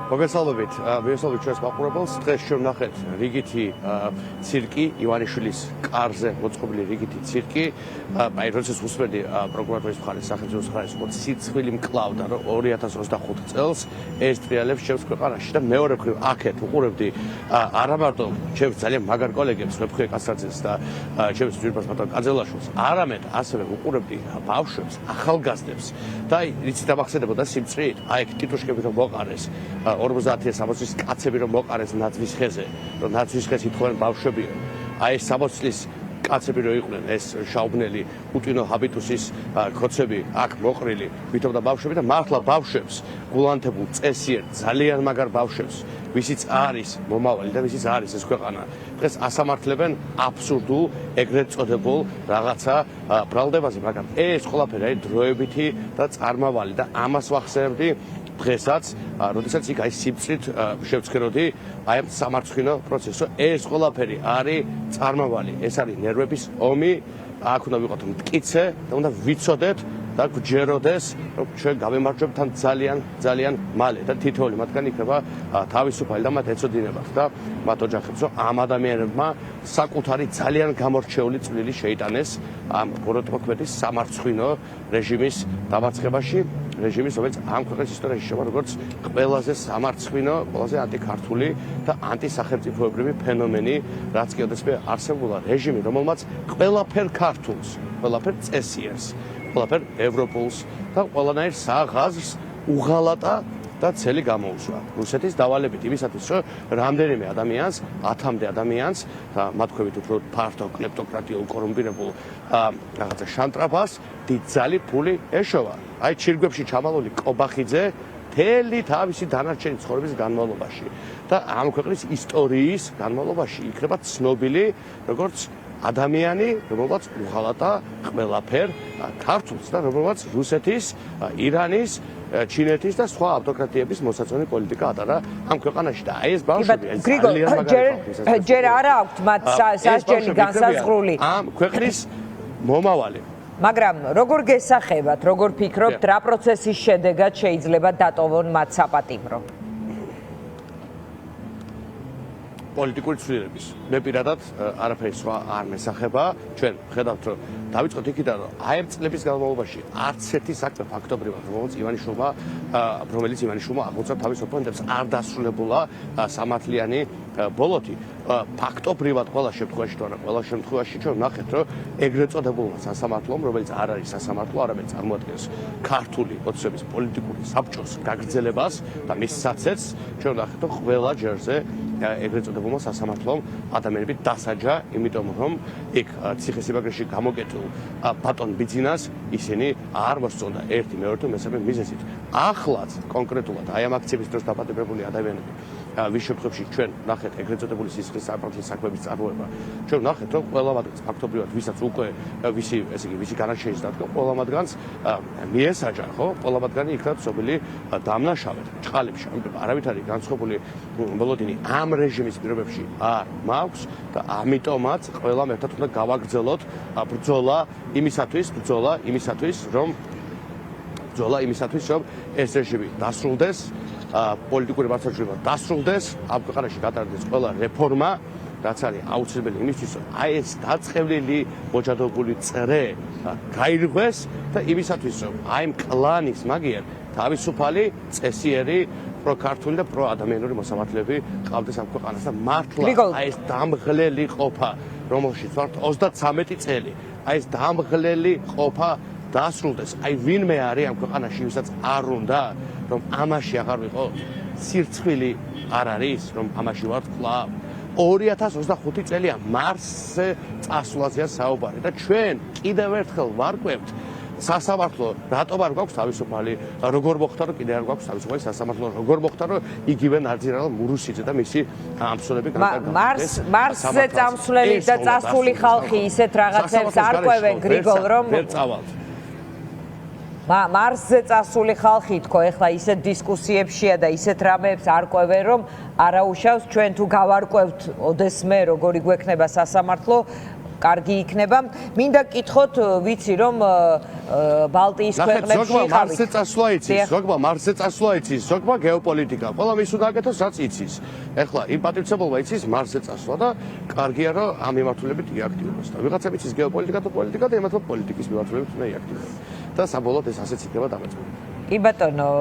მოგესალმებით, მიესალმებით ჩვენს მაყურებელს. დღეს შევნახეთ რიგითი ცირკი, ივანიშვილის კარზე მოწყობილი რიგითი ცირკი. აი, როდესაც უსმენდი პროკურატურის მხარეს, სახელმწიფოს მხარეს, რომ სიცხვილი მკლავდა, რომ 2025 წელს ეს ტრიალებს ჩემს ქვეყანაში და მეორე მხრივ აქეთ უყურებდი არა მარტო ჩემს ძალიან მაგარ კოლეგებს, ვეფხვიე კასტრაძეს და ჩემს ძვირფას ბატონ კაძელაშვილს, არამედ ასევე უყურებდი ბავშვებს, ახალგაზრდებს და აი, იცით ამახსენებოდა სიმწრით, აი, ტიტუშკები რომ მოყარეს 50-60 კაცები რომ მოყარეს ნაძვის ხეზე, რომ ნაძვის ხეს ითხოვენ ბავშვებიო. აი ეს 60 წლის კაცები რო იყვნენ, ეს შაუბნელი პუტინო ჰაბიტუსის ქოცები აქ მოყრილი, ვითომ და ბავშვები და მართლა ბავშვებს, გულანთებულ წესიერ, ძალიან მაგარ ბავშვებს, ვისიც არის მომავალი და ვისიც არის ეს ქვეყანა. დღეს ასამართლებენ აბსურდულ, ეგრეთ წოდებულ რაღაცა ბრალდებაზე, მაგრამ ეს ყველაფერი არის დროებითი და წარმავალი და ამას ვახსენებდი დღესაც, როდესაც იქ აი სიმწრით შევცქეროდი აი ამ სამარცხვინო პროცესს, ეს ყველაფერი არის წარმავალი, ეს არის ნერვების ომი, აქ უნდა ვიყოთ მტკიცე და უნდა ვიცოდეთ და გვჯეროდეს, რომ ჩვენ გავემარჯვებთ თან ძალიან მალე და თითოეული მათგანი იქნება თავისუფალი და მათ ეცოდინებათ და მათ ოჯახებს, რომ ამ ადამიანებმა საკუთარი ძალიან გამორჩეული წვლილი შეიტანეს ამ ბოროტმოქმედის სამარცხვინო რეჟიმის დამარცხებაში. რეჟიმის, რომელიც ამ ქვეყნის ისტორიაში შევა როგორც ყველაზე სამარცხვინო, ყველაზე ანტიქართული და ანტისახელმწიფოებრივი ფენომენი, რაც კი ოდესმე არსებულა რეჟიმი, რომელმაც ყველაფერ ქართულს, ყველაფერ წესიერს, ყველაფერ ევროპულს და ყველანაირ საღაზრს უღალატა და ცელი გამოუსვა. რუსეთის დავალებით იმისათვის, რომ რამდენიმე ადამიანს, 10-მდე ადამიანს და მათ ქვევით უფრო ფართო კლეპტოკრატიულ კორუმპირებულ რაღაცა შანტრაბას დიდძალი ფული ეშოვა. აი ჩირგვებში ჩამალული კობახიძე მთელი თავისი დანარჩენი ცხოვრების განმავლობაში და ამ ქვეყნის ისტორიის განმავლობაში იქნება ცნობილი როგორც ადამიანი, რომელმაც უღალატა ყველაფერ ქართულს და რომელმაც რუსეთის, ირანის, ჩინეთის და სხვა ავტოკრატიების მოსაწონი პოლიტიკა ატარა ამ ქვეყანაში და აი ეს ბავშვები ძალიან მაგარი ჯერ არა აქვთ მათ სასჯელი განსაზღვრული ამ ქვეყნის მომავალი. მაგრამ როგორ გესახებათ, როგორ ფიქრობთ, რა პროცესის შედეგად შეიძლება დატოვონ მათ საპატიმრო? პოლიტიკური ცვლილების. მე პირადად არაფერი სხვა არ მესახება. ჩვენ ხედავთ, რომ დავიწყოთ იქიდან, რომ აი ამ წლების განმავლობაში არც ერთი საქმე ფაქტობრივად, რომელიც ივანიშვილმა აღმოჩნდა თავის ოპონენტებს, არ დასრულებულა სამართლიანი ბოლოთი. ფაქტობრივად ყველა შემთხვევაში თუ არა, ყველა შემთხვევაში ჩვენ ვნახეთ, რომ ეგრეთ წოდებულმა სასამართლომ, რომელიც არ არის სასამართლო, არამედ წარმოადგენს ქართული ოცნების პოლიტიკური საბჭოს გაგრძელებას და მის საცეცს, ჩვენ ვნახეთ, რომ ყველა ჯერზე ეგრეთ წოდებულმა სასამართლომ ადამიანები დასაჯა, იმიტომ რომ იქ ციხესიმაგრეში გამოკეტილ ბატონ ბიძინას ისინი არ მოსწონდა ერთი, მეორე თუ მესამე მიზეზით. ახლაც კონკრეტულად აი ამ აქციების დროს დაპატიმრებული ადამიანები ვის შემთხვევაში ჩვენ ვნახეთ ეგრეთ წოდებული სისხლის სამართლის საქმეების წარმოება. ჩვენ ვნახეთ, რომ ყველა მათგანს ფაქტობრივად ვისაც უკვე ვისი განაჩენის დადგა, ყველა მათგანს მიესაჯა, ხო? ყველა მათგანი იქნა ცნობილი დამნაშავედ, ჭყალებში. ამიტომ არავითარი განსხვავებული მოლოდინი ამ რეჟიმის პირობებში არ მაქვს და ამიტომაც ყველამ ერთად უნდა გავაგრძელოთ ბრძოლა იმისათვის, რომ ეს რეჟიმი დასრულდეს, პოლიტიკური მართლმსაჯულება დასრულდეს, ამ ქვეყანაში გატარდეს ყველა რეფორმა, რაც არის აუცილებელი იმისთვის, რომ აი ეს დაწყევლილი მოჭადრაკეული წრე გაირღვეს და იმისათვის, რომ აი ამ კლანის მაგიერ თავისუფალი, წესიერი, პროქართული და პროადამიანური მოსამართლეები ყავდეს ამ ქვეყანას და მართლა აი ეს დამღლელი ყოფა, რომელშიც ვართ 33 წელი, აი ეს დამღლელი ყოფა დასრულდეს. აი ვინმე არის ამ ქვეყანაში, ვისაც არ უნდა, რომ ამაში აღარ ვიყო, სირცხვილი არ არის, რომ ამაში ვართ კვლავ. 2025 წელია მარსზე წასვლაზეა საუბარი და ჩვენ კიდევ ერთხელ ვარკვევთ სასამართლო რატომ არ გვაქვს თავისუფალი, როგორ მოხდა, რომ კიდევ არ გვაქვს თავისუფალი სასამართლო, როგორ მოხდა, რომ იგივე ნაძირალა მურუსიძე და მისი ამსულები მარსზე წამსვლელი და წასული ხალხი ისეთ რაღაცებს არ ყვევენ, გრიგოლ, რომ ვერ წავალთ. მარსზე წასული ხალხი თქო, ეხლა ისეთ დისკუსიებშია და ისეთ რამეებს არ ყვევენ, რომ არაუშავს ჩვენ თუ გავარკვევთ ოდესმე როგორი გვექნება სასამართლო, კარგი იქნება. მინდა გკითხოთ, ვიცი რომ ბალტიის ქვეყნებში ზოგმა მარსზე წასვლა იცის, ზოგმა მარსზე წასვლა იცის, ზოგმა გეოპოლიტიკა. ყველა მის უნდა აკეთოს, რაც იცის. ეხლა იმ პატრიცებულმა იცის მარსზე წასვლა და კარგია რომ ამ მიმართულებით იაქტიუროს. და ვიღაცამ იცის გეოპოლიტიკა თუ პოლიტიკა და ემართლა პოლიტიკის მიმართულებით უნდა იაქტიუროს. და საბოლოოდ ეს ასეც იქნება დამოწმებული. კი ბატონო,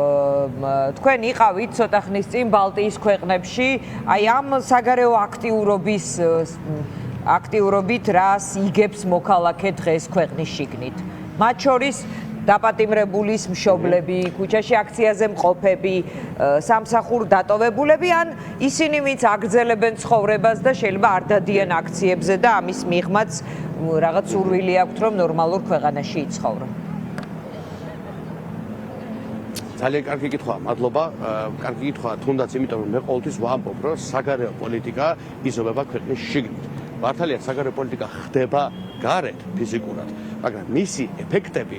თქვენ იყავით ცოტა ხნის წინ ბალტიის ქვეყნებში, აი ამ საგარეო აქტიურობით რას იგებს მოქალაქე დღეს ქვეყნის შიგნით. მათ შორის დაპატიმრებულის მშობლები, ქუჩაში აქციაზე მყოფები, სამსახურ დატოვებულები ან ისინი, ვინც აგრძელებენ ცხოვრებას და შეიძლება არ დადიან აქციებზე და ამის მიღმაც რაღაც სურვილი აქვთ, რომ ნორმალურ ქვეყანაში იცხოვრონ. ძალიან კარგი კითხვაა, მადლობა. კარგი კითხვაა, თუნდაც იმიტომ რომ მე ყოველთვის ვამბობ, რომ საგარეო პოლიტიკა იზრდება ქვეყნის შიგნით. მართალია, საგარეო პოლიტიკა ხდება გარეთ ფიზიკურად, მაგრამ მისი ეფექტები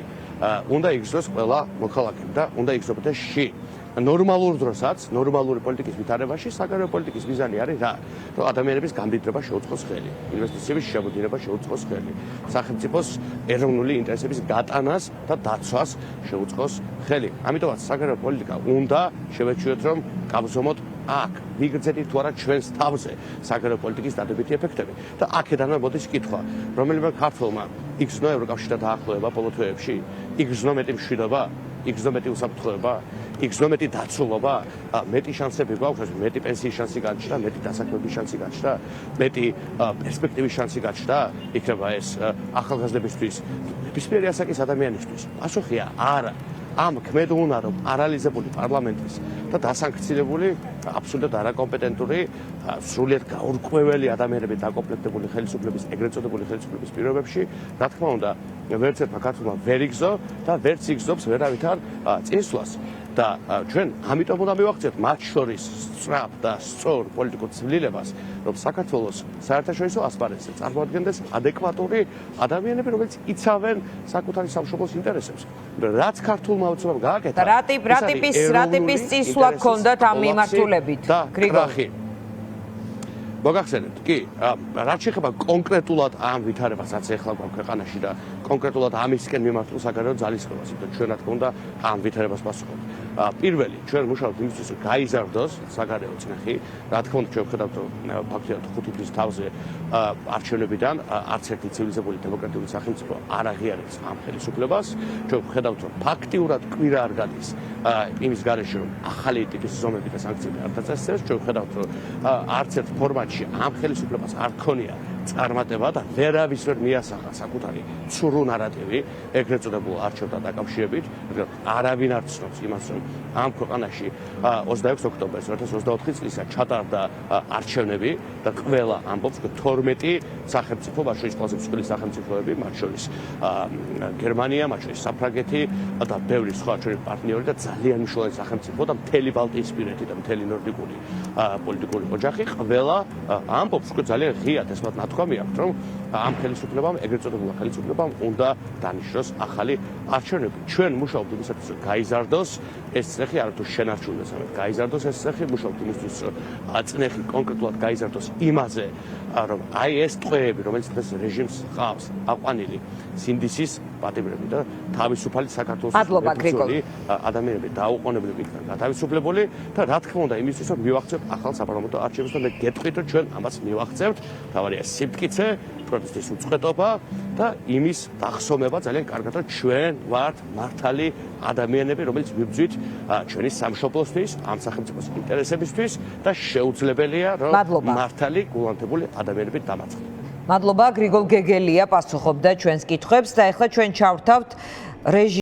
უნდა იგრძნოს ყველა მოქალაქემ და უნდა იგრძნობოდეს შინ. ნორმალურ დროსაც, ნორმალური პოლიტიკის ვითარებაში საგარეო პოლიტიკის მიზანი არის რა? რომ ადამიანების გამდიდრება შეუწყოს ხელი, ინვესტიციების შემოდინება შეუწყოს ხელი, სახელმწიფოს ეროვნული ინტერესების გატანას და დაცვას შეუწყოს ხელი. ამიტომაც საგარეო პოლიტიკა უნდა შევეჩვიოთ, რომ გავზომოთ აქ ვიგრძელით თუ არა ჩვენს თავზე საგარეო პოლიტიკის დადებითი ეფექტები და აქედანვე მოდის კითხვა, რომელიმე ქართველმა იგრძნო ევროკავშირთან დაახლოება ბოლო თვეებში, იგრძნო მეტი მშვიდობა, იგრძნო მეტი უსაფრთხოება, იგრძნო მეტი დაცულობა, მეტი შანსები გვაქვს, მეტი პენსიის შანსი გაჩნდა, მეტი დასაქმების შანსი გაჩნდა, მეტი პერსპექტივის შანსი გაჩნდა, იქნება ეს ახალგაზრდებისთვის, ნებისმიერი ასაკის ადამიანისთვის. პასუხია არა. ამ ქმედ უნდა რომ პარალიზებული პარლამენტის და დასანქცირებული აბსოლუტურად არაკომპეტენტური სრულიად გაურკვეველი ადამიანები დაკომპლექტებული ხელისუფლების ეგრეთ წოდებული ხელისუფლების პირობებში, რა თქმა უნდა, ვერც ერთმა ქართულმა ვერ იგრძნო და ვერც იგრძნობს ვერავითარ წინსვლას. და ჩვენ ამიტომ უნდა მივახციოთ მათ შორის სწრაფ და სწორ პოლიტიკურ ცვლილებას, რომ საქართველოს საერთაშორისო ასპარეზზე წარმოადგენდეს ადეკვატური ადამიანები, რომელიც იცავენ საკუთარი სამშობლოს ინტერესებს. რაც ქართულმა უცნობ გააკეთა. რა ტიპის წინსვლა გქონდათ ამ მიმართულებით, გრიგოლი? მოგახსენებთ, კი, რაც შეეხება კონკრეტულად ამ ვითარებასაც ეხლა გვაქვს ქვეყანაში და კონკრეტულად ამისკენ მიმართულ საგარეო ძალისხმევას, იმიტომ ჩვენ რა თქმა უნდა ამ ვითარებას პასუხობთ. პირველი, ჩვენ მუშაობთ იმისთვის, რომ გაიზარდოს საგარეო წნეხი, რა თქმა უნდა ჩვენ ვხედავთ, რომ ფაქტობრივად 5 თვის თავზე არჩევნებიდან არც ერთი ცივილიზებული დემოკრატიული სახელმწიფო არ აღიარებს ამ ხელისუფლებას. ჩვენ ვხედავთ, რომ ფაქტიურად კვირა არ გადის იმის გარეშე, რომ ახალი ტიპის ზომები და სანქციები არ დაწესდეს. ჩვენ ვხედავთ, რომ არც ერთ ფორმატში ამ ხელისუფლებას არ ქონია წარმატება და ვერავის ვერ მიასახა საკუთარი ცრუ ნარატივი ეგრეთ წოდებულ არჩევნთან დაკავშირებით. არავინ არ ცნობს იმას, რომ ამ ქვეყანაში 26 ოქტომბერს 2024 წლისა ჩატარდა არჩევნები და ყველა ამბობს, რომ 12 სახელმწიფო, მათ შორის ყველაზე მსხვილი სახელმწიფოები, მათ შორის გერმანია, მათ შორის საფრანგეთი და ბევრი სხვა ჩვენი პარტნიორი და ძალიან მნიშვნელოვანი სახელმწიფო და მთელი ბალტიისპირეთი და მთელი ნორდიკური პოლიტიკური ოჯახი ყველა ამბობს, რომ ძალიან ღიად ესმათ ნათქვამი აქვს, რომ ამ ხელისუფლებამ, ეგრეთ წოდებულ ხელისუფლებამ უნდა დანიშნოს ახალი არჩევნები. ჩვენ მუშაობთ იმისათვის, რომ გაიზარდოს ეს წნეხი, არა თუ შენარჩუნდეს, ამით გაიზარდოს ეს წნეხი, მუშაობთ იმისთვის, რომ წნეხი კონკრეტულად გაიზარდოს იმაზე, რომ აი ეს ტყვეები, რომელიც დღეს რეჟიმს ჰყავს, აყვანილი სინდისის პატიმრები და თავისუფალი საქართველოს ადამიანები დაუყოვნებლები იქნა გათავისუფლებული და რა თქმა უნდა იმისთვის, რომ მივახცევთ ახალ საპარლამენტო არჩევნებს და მე გეტყვით, რომ ჩვენ ამას მივახცევთ, თავარია სიმტკიცე, პროტესტის უწყლობა და იმის დახსოვება ძალიან კარგად, რომ ჩვენ ვართ მართალი ადამიანები, რომელიც ვიბრძვით ჩვენი სამშობლოსთვის, ამ სახელმწიფოს ინტერესებისთვის და შეუძლებელია, რომ მართალი გულანთებული ადამიანები დამარცხდეთ. მადლობა, გრიგოლ გეგელია პასუხობდა ჩვენს კითხვებს და ახლა ჩვენ ჩავთავთ რეჟიმ